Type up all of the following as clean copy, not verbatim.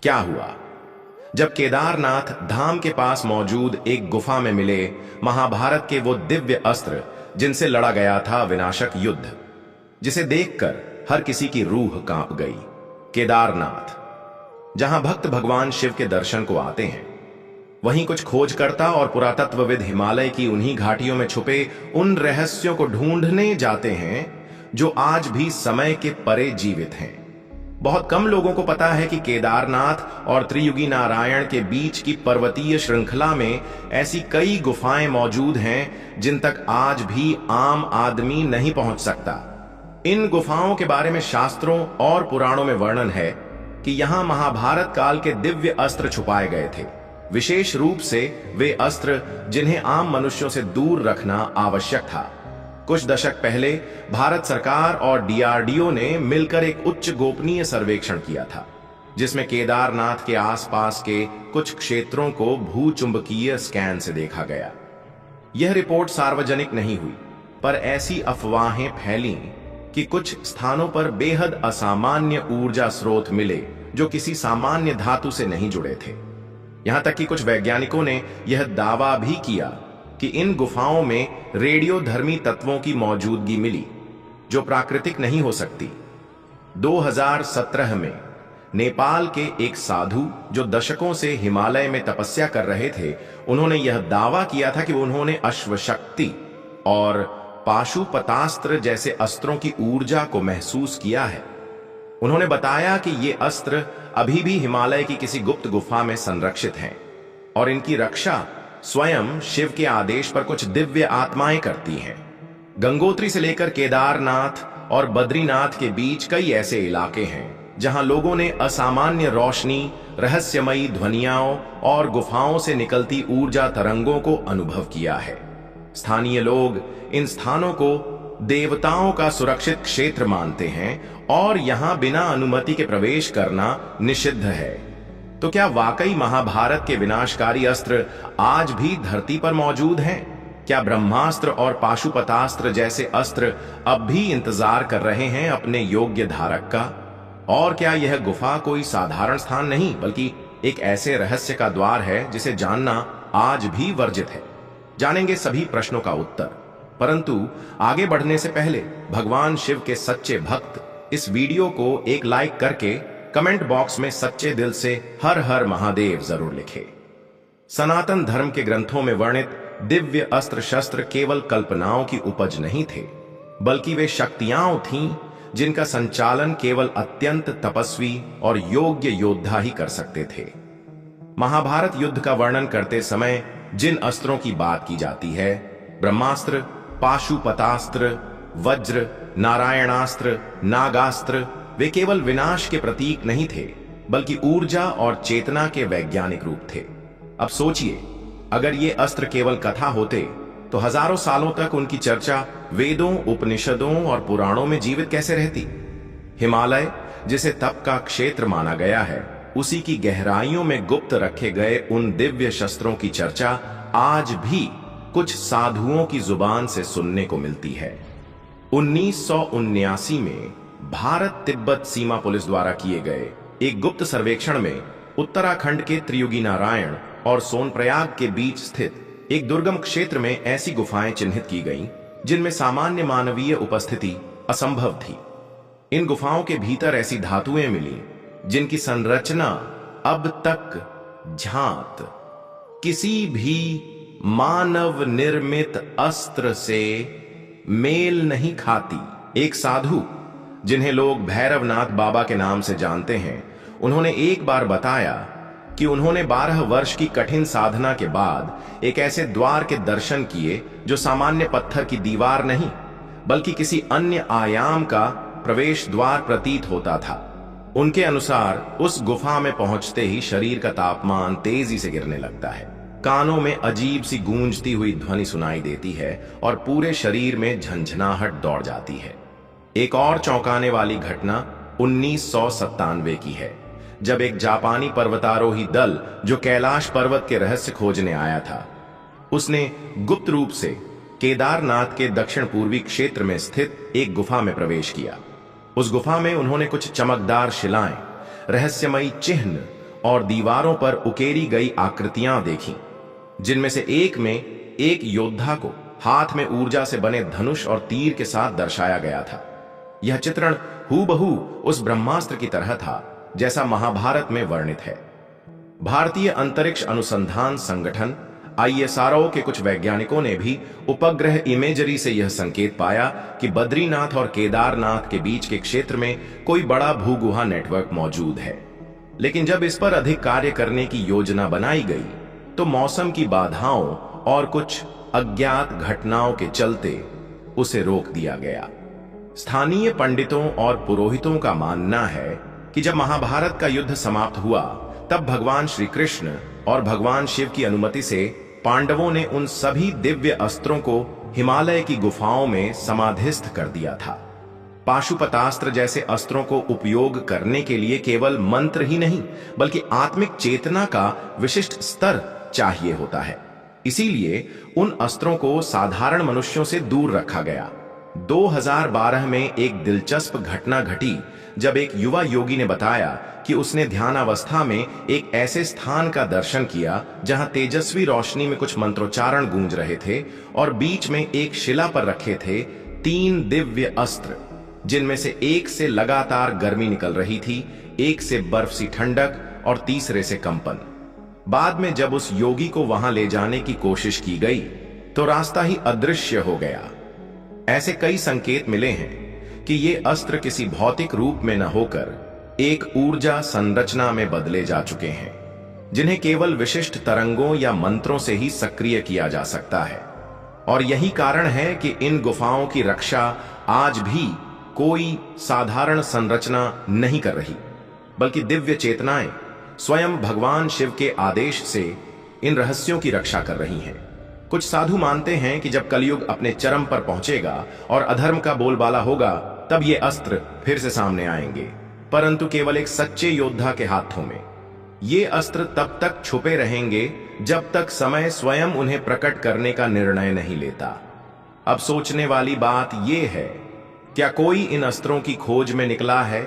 क्या हुआ? जब केदारनाथ धाम के पास मौजूद एक गुफा में मिले महाभारत के वो दिव्य अस्त्र जिनसे लड़ा गया था विनाशक युद्ध, जिसे देखकर हर किसी की रूह कांप गई। केदारनाथ, जहां भक्त भगवान शिव के दर्शन को आते हैं, वहीं कुछ खोजकर्ता और पुरातत्वविद हिमालय की उन्हीं घाटियों में छुपे उन रहस्यों को ढूंढने जाते हैं जो आज भी समय के परे जीवित हैं। बहुत कम लोगों को पता है कि केदारनाथ और त्रियुगी नारायण के बीच की पर्वतीय श्रृंखला में ऐसी कई गुफाएं मौजूद हैं जिन तक आज भी आम आदमी नहीं पहुंच सकता। इन गुफाओं के बारे में शास्त्रों और पुराणों में वर्णन है कि यहां महाभारत काल के दिव्य अस्त्र छुपाए गए थे, विशेष रूप से वे अस्त्र जिन्हें आम मनुष्यों से दूर रखना आवश्यक था। कुछ दशक पहले भारत सरकार और डीआरडीओ ने मिलकर एक उच्च गोपनीय सर्वेक्षण किया था, जिसमें केदारनाथ के आसपास के कुछ क्षेत्रों को भूचुंबकीय स्कैन से देखा गया। यह रिपोर्ट सार्वजनिक नहीं हुई, पर ऐसी अफवाहें फैलीं कि कुछ स्थानों पर बेहद असामान्य ऊर्जा स्रोत मिले जो किसी सामान्य धातु से नहीं जुड़े थे। यहां तक कि कुछ वैज्ञानिकों ने यह दावा भी किया कि इन गुफाओं में रेडियोधर्मी तत्वों की मौजूदगी मिली जो प्राकृतिक नहीं हो सकती। 2017 में नेपाल के एक साधु जो दशकों से हिमालय में तपस्या कर रहे थे, उन्होंने यह दावा किया था कि उन्होंने अश्वशक्ति और पाशुपतास्त्र जैसे अस्त्रों की ऊर्जा को महसूस किया है। उन्होंने बताया कि ये अस्त्र अभी भी हिमालय की किसी गुप्त गुफा में संरक्षित हैं और इनकी रक्षा स्वयं शिव के आदेश पर कुछ दिव्य आत्माएं करती हैं। गंगोत्री से लेकर केदारनाथ और बद्रीनाथ के बीच कई ऐसे इलाके हैं जहां लोगों ने असामान्य रोशनी, रहस्यमयी ध्वनियाओं और गुफाओं से निकलती ऊर्जा तरंगों को अनुभव किया है। स्थानीय लोग इन स्थानों को देवताओं का सुरक्षित क्षेत्र मानते हैं और यहां बिना अनुमति के प्रवेश करना निषिद्ध है। तो क्या वाकई महाभारत के विनाशकारी अस्त्र आज भी धरती पर मौजूद हैं? क्या ब्रह्मास्त्र और पाशुपतास्त्र जैसे अस्त्र अब भी इंतजार कर रहे हैं अपने योग्य धारक का? और क्या यह गुफा कोई साधारण स्थान नहीं, बल्कि एक ऐसे रहस्य का द्वार है जिसे जानना आज भी वर्जित है? जानेंगे सभी प्रश्नों का उत्तर, परंतु आगे बढ़ने से पहले भगवान शिव के सच्चे भक्त इस वीडियो को एक लाइक करके कमेंट बॉक्स में सच्चे दिल से हर हर महादेव जरूर लिखें। सनातन धर्म के ग्रंथों में वर्णित दिव्य अस्त्र शस्त्र केवल कल्पनाओं की उपज नहीं थे, बल्कि वे शक्तियां थीं जिनका संचालन केवल अत्यंत तपस्वी और योग्य योद्धा ही कर सकते थे। महाभारत युद्ध का वर्णन करते समय जिन अस्त्रों की बात की जाती है, ब्रह्मास्त्र, पाशुपतास्त्र, वज्र, नारायणास्त्र, नागास्त्र, वे केवल विनाश के प्रतीक नहीं थे, बल्कि ऊर्जा और चेतना के वैज्ञानिक रूप थे। अब सोचिए, अगर ये अस्त्र केवल कथा होते तो हजारों सालों तक उनकी चर्चा वेदों, उपनिषदों और पुराणों में जीवित कैसे रहती? हिमालय, जिसे तप का क्षेत्र माना गया है, उसी की गहराइयों में गुप्त रखे गए उन दिव्य शस्त्रों की चर्चा आज भी कुछ साधुओं की जुबान से सुनने को मिलती है। 1979 में भारत तिब्बत सीमा पुलिस द्वारा किए गए एक गुप्त सर्वेक्षण में उत्तराखंड के त्रियुगी नारायण और सोनप्रयाग के बीच स्थित एक दुर्गम क्षेत्र में ऐसी गुफाएं चिन्हित की गईं जिनमें सामान्य मानवीय उपस्थिति असंभव थी। इन गुफाओं के भीतर ऐसी धातुएं मिली जिनकी संरचना अब तक झांत किसी भी मानव निर्मित अस्त्र से मेल नहीं खाती। एक साधु, जिन्हें लोग भैरवनाथ बाबा के नाम से जानते हैं, उन्होंने एक बार बताया कि उन्होंने 12 वर्ष की कठिन साधना के बाद एक ऐसे द्वार के दर्शन किए जो सामान्य पत्थर की दीवार नहीं, बल्कि किसी अन्य आयाम का प्रवेश द्वार प्रतीत होता था। उनके अनुसार उस गुफा में पहुंचते ही शरीर का तापमान तेजी से गिरने लगता है, कानों में अजीब सी गूंजती हुई ध्वनि सुनाई देती है और पूरे शरीर में झंझनाहट दौड़ जाती है। एक और चौंकाने वाली घटना 1997 की है, जब एक जापानी पर्वतारोही दल जो कैलाश पर्वत के रहस्य खोजने आया था, उसने गुप्त रूप से केदारनाथ के दक्षिण पूर्वी क्षेत्र में स्थित एक गुफा में प्रवेश किया। उस गुफा में उन्होंने कुछ चमकदार शिलाएं, रहस्यमयी चिन्ह और दीवारों पर उकेरी गई आकृतियां देखीं, जिनमें से एक में एक योद्धा को हाथ में ऊर्जा से बने धनुष और तीर के साथ दर्शाया गया था। यह चित्रण हूबहू उस ब्रह्मास्त्र की तरह था जैसा महाभारत में वर्णित है। भारतीय अंतरिक्ष अनुसंधान संगठन ISRO के कुछ वैज्ञानिकों ने भी उपग्रह इमेजरी से यह संकेत पाया कि बद्रीनाथ और केदारनाथ के बीच के क्षेत्र में कोई बड़ा भूगुहा नेटवर्क मौजूद है। लेकिन जब इस पर अधिक कार्य करने की योजना बनाई गई तो मौसम की बाधाओं और कुछ अज्ञात घटनाओं के चलते उसे रोक दिया गया। स्थानीय पंडितों और पुरोहितों का मानना है कि जब महाभारत का युद्ध समाप्त हुआ तब भगवान श्री कृष्ण और भगवान शिव की अनुमति से पांडवों ने उन सभी दिव्य अस्त्रों को हिमालय की गुफाओं में समाधिस्थ कर दिया था। पाशुपतास्त्र जैसे अस्त्रों को उपयोग करने के लिए केवल मंत्र ही नहीं बल्कि आत्मिक चेतना का विशिष्ट स्तर चाहिए होता है। इसीलिए उन अस्त्रों को साधारण मनुष्यों से दूर रखा गया। 2012 में एक दिलचस्प घटना घटी जब एक युवा योगी ने बताया कि उसने ध्यानावस्था में एक ऐसे स्थान का दर्शन किया जहां तेजस्वी रोशनी में कुछ मंत्रोच्चारण गूंज रहे थे और बीच में एक शिला पर रखे थे 3 दिव्य अस्त्र, जिनमें से एक से लगातार गर्मी निकल रही थी, एक से बर्फ सी ठंडक और तीसरे से कंपन। बाद में जब उस योगी को वहां ले जाने की कोशिश की गई तो रास्ता ही अदृश्य हो गया। ऐसे कई संकेत मिले हैं कि ये अस्त्र किसी भौतिक रूप में न होकर एक ऊर्जा संरचना में बदले जा चुके हैं, जिन्हें केवल विशिष्ट तरंगों या मंत्रों से ही सक्रिय किया जा सकता है। और यही कारण है कि इन गुफाओं की रक्षा आज भी कोई साधारण संरचना नहीं कर रही, बल्कि दिव्य चेतनाएं स्वयं भगवान शिव के आदेश से इन रहस्यों की रक्षा कर रही हैं। कुछ साधु मानते हैं कि जब कलयुग अपने चरम पर पहुंचेगा और अधर्म का बोलबाला होगा तब ये अस्त्र फिर से सामने आएंगे, परंतु केवल एक सच्चे योद्धा के हाथों में। ये अस्त्र तब तक छुपे रहेंगे जब तक समय स्वयं उन्हें प्रकट करने का निर्णय नहीं लेता। अब सोचने वाली बात यह है, क्या कोई इन अस्त्रों की खोज में निकला है?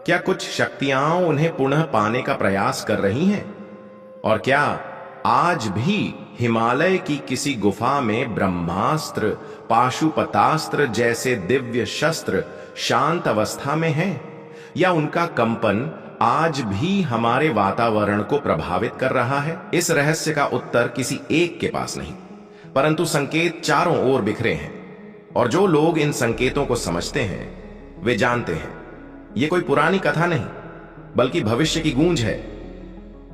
क्या कुछ शक्तियां उन्हें पुनः पाने का प्रयास कर रही हैं? और क्या आज भी हिमालय की किसी गुफा में ब्रह्मास्त्र, पाशुपतास्त्र जैसे दिव्य शस्त्र शांत अवस्था में हैं? या उनका कंपन आज भी हमारे वातावरण को प्रभावित कर रहा है? इस रहस्य का उत्तर किसी एक के पास नहीं, परंतु संकेत चारों ओर बिखरे हैं। और जो लोग इन संकेतों को समझते हैं वे जानते हैं ये कोई पुरानी कथा नहीं बल्कि भविष्य की गूंज है।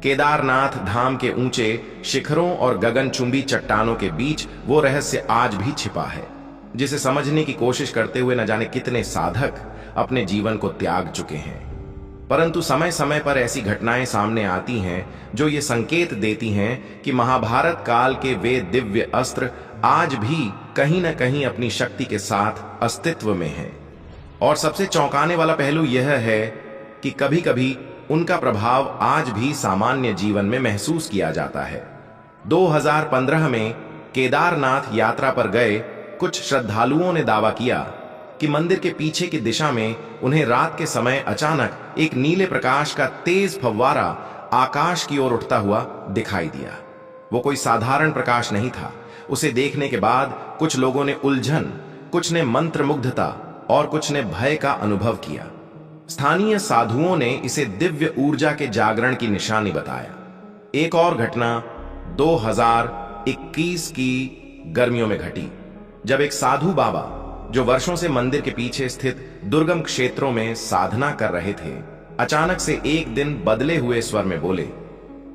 केदारनाथ धाम के ऊंचे शिखरों और गगनचुंबी चट्टानों के बीच वो रहस्य आज भी छिपा है, जिसे समझने की कोशिश करते हुए न जाने कितने साधक अपने जीवन को त्याग चुके हैं। परंतु समय समय पर ऐसी घटनाएं सामने आती हैं जो ये संकेत देती हैं कि महाभारत काल के वे दिव्य अस्त्र आज भी कहीं न कहीं अपनी शक्ति के साथ अस्तित्व में हैं। और सबसे चौंकाने वाला पहलू यह है कि कभी कभी उनका प्रभाव आज भी सामान्य जीवन में महसूस किया जाता है। 2015 में केदारनाथ यात्रा पर गए कुछ श्रद्धालुओं ने दावा किया कि मंदिर के पीछे की दिशा में उन्हें रात के समय अचानक एक नीले प्रकाश का तेज फव्वारा आकाश की ओर उठता हुआ दिखाई दिया। वो कोई साधारण प्रकाश नहीं था। उसे देखने के बाद कुछ लोगों ने उलझन, कुछ ने मंत्रमुग्धता और कुछ ने भय का अनुभव किया। स्थानीय साधुओं ने इसे दिव्य ऊर्जा के जागरण की निशानी बताया। एक और घटना 2021 की गर्मियों में घटी, जब एक साधु बाबा जो वर्षों से मंदिर के पीछे स्थित दुर्गम क्षेत्रों में साधना कर रहे थे, अचानक से एक दिन बदले हुए स्वर में बोले,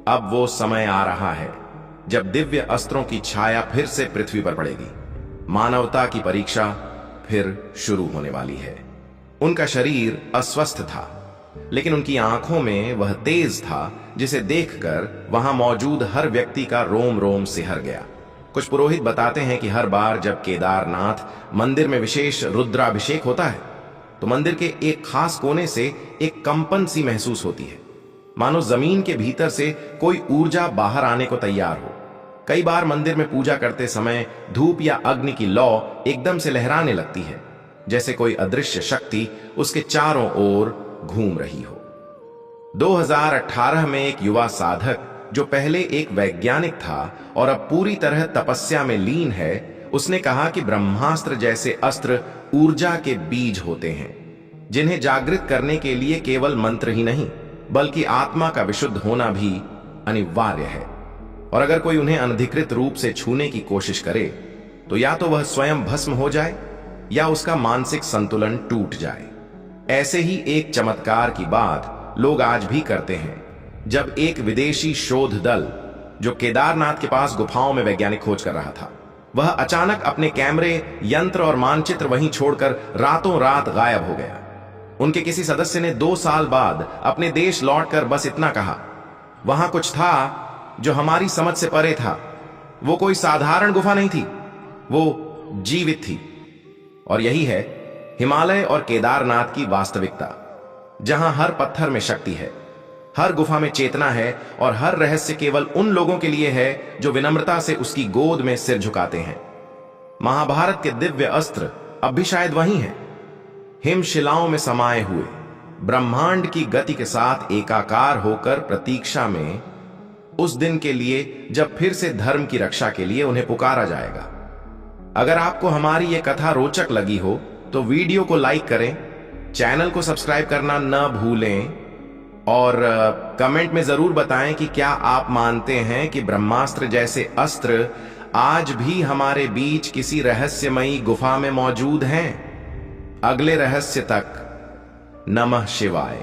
अब वो समय आ रहा है जब दिव्य अस्त्रों की छाया फिर से पृथ्वी पर पड़ेगी। मानवता की परीक्षा फिर शुरू होने वाली है। उनका शरीर अस्वस्थ था, लेकिन उनकी आंखों में वह तेज था जिसे देखकर वहां मौजूद हर व्यक्ति का रोम रोम सिहर गया। कुछ पुरोहित बताते हैं कि हर बार जब केदारनाथ मंदिर में विशेष रुद्राभिषेक होता है तो मंदिर के एक खास कोने से एक कंपन सी महसूस होती है, मानो जमीन के भीतर से कोई ऊर्जा बाहर आने को तैयार हो। कई बार मंदिर में पूजा करते समय धूप या अग्नि की लौ एकदम से लहराने लगती है, जैसे कोई अदृश्य शक्ति उसके चारों ओर घूम रही हो। 2018 में एक युवा साधक जो पहले एक वैज्ञानिक था और अब पूरी तरह तपस्या में लीन है, उसने कहा कि ब्रह्मास्त्र जैसे अस्त्र ऊर्जा के बीज होते हैं, जिन्हें जागृत करने के लिए केवल मंत्र ही नहीं बल्कि आत्मा का विशुद्ध होना भी अनिवार्य है। और अगर कोई उन्हें अनधिकृत रूप से छूने की कोशिश करे तो या तो वह स्वयं भस्म हो जाए या उसका मानसिक संतुलन टूट जाए। ऐसे ही एक चमत्कार की बात लोग आज भी करते हैं, जब एक विदेशी शोध दल जो केदारनाथ के पास गुफाओं में वैज्ञानिक खोज कर रहा था, वह अचानक अपने कैमरे, यंत्र और मानचित्र वहीं छोड़कर रातों रात गायब हो गया। उनके किसी सदस्य ने 2 साल बाद अपने देश लौटकर बस इतना कहा, वहां कुछ था जो हमारी समझ से परे था। वो कोई साधारण गुफा नहीं थी, वो जीवित थी। और यही है हिमालय और केदारनाथ की वास्तविकता, जहां हर पत्थर में शक्ति है, हर गुफा में चेतना है और हर रहस्य केवल उन लोगों के लिए है जो विनम्रता से उसकी गोद में सिर झुकाते हैं। महाभारत के दिव्य अस्त्र अब भी शायद वही हैं, हिमशिलाओं में समाये हुए, ब्रह्मांड की गति के साथ एकाकार होकर प्रतीक्षा में उस दिन के लिए जब फिर से धर्म की रक्षा के लिए उन्हें पुकारा जाएगा। अगर आपको हमारी यह कथा रोचक लगी हो तो वीडियो को लाइक करें, चैनल को सब्सक्राइब करना न भूलें और कमेंट में जरूर बताएं कि क्या आप मानते हैं कि ब्रह्मास्त्र जैसे अस्त्र आज भी हमारे बीच किसी रहस्यमयी गुफा में मौजूद हैं। अगले रहस्य तक नमः शिवाय।